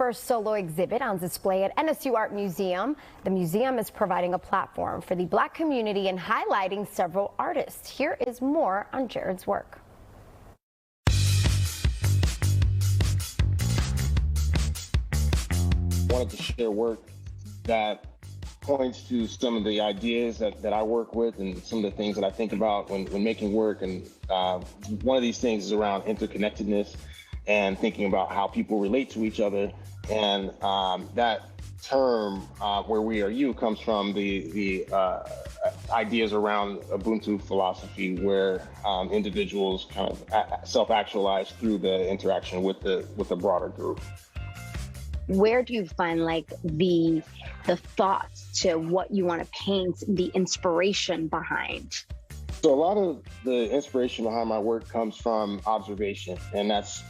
first solo exhibit on display at NSU Art Museum. The museum is providing a platform for the Black community and highlighting several artists. Here is more on Jared's work. Wanted to share work that points to some of the ideas that I work with and some of the things that I think about when making work. And one of these things is around interconnectedness and thinking about how people relate to each other. And that term, where we are you, comes from the ideas around Ubuntu philosophy, where individuals kind of self-actualize through the interaction with the broader group. Where do you find like the thoughts to what you want to paint, the inspiration behind? So a lot of the inspiration behind my work comes from observation, and that's,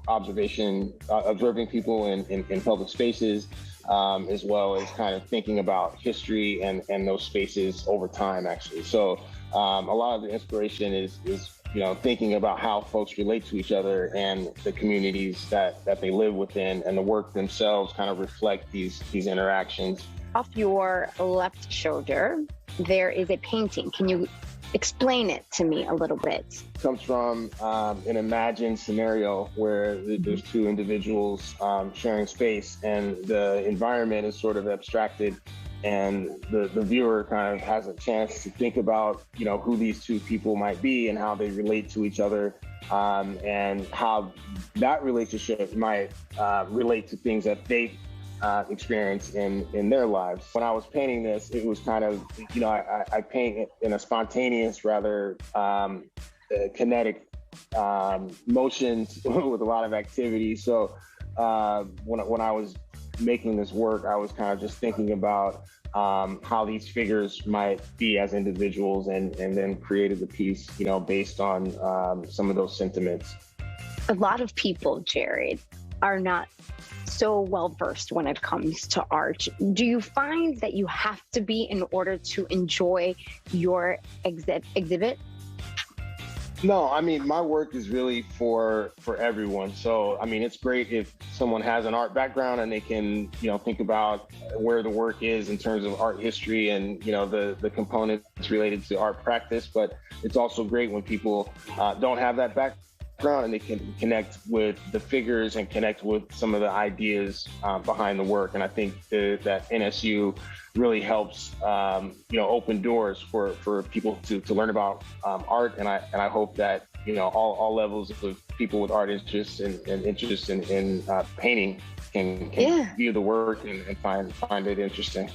observation, observing people in public spaces, as well as kind of thinking about history and those spaces over time, actually. So a lot of the inspiration is thinking about how folks relate to each other and the communities that they live within, and the work themselves kind of reflect these interactions. Off your left shoulder, there is a painting. Can you explain it to me a little bit? It comes from an imagined scenario where there's two individuals sharing space, and the environment is sort of abstracted, and the viewer kind of has a chance to think about, who these two people might be and how they relate to each other, and how that relationship might relate to things that they experience in their lives. When I was painting this, it was kind of, I paint it in a spontaneous, rather kinetic motions with a lot of activity. So when I was making this work, I was kind of just thinking about how these figures might be as individuals, and then created the piece, based on some of those sentiments. A lot of people, Jared, are not so well versed when it comes to art. Do you find that you have to be in order to enjoy your exhibit? No, I mean, my work is really for everyone. So, I mean, it's great if someone has an art background and they can, think about where the work is in terms of art history and, the components related to art practice. But it's also great when people don't have that background and they can connect with the figures and connect with some of the ideas behind the work. And I think that NSU really helps, open doors for people to learn about art. And I hope that, all levels of people with art interests and interest in painting can view the work and find it interesting.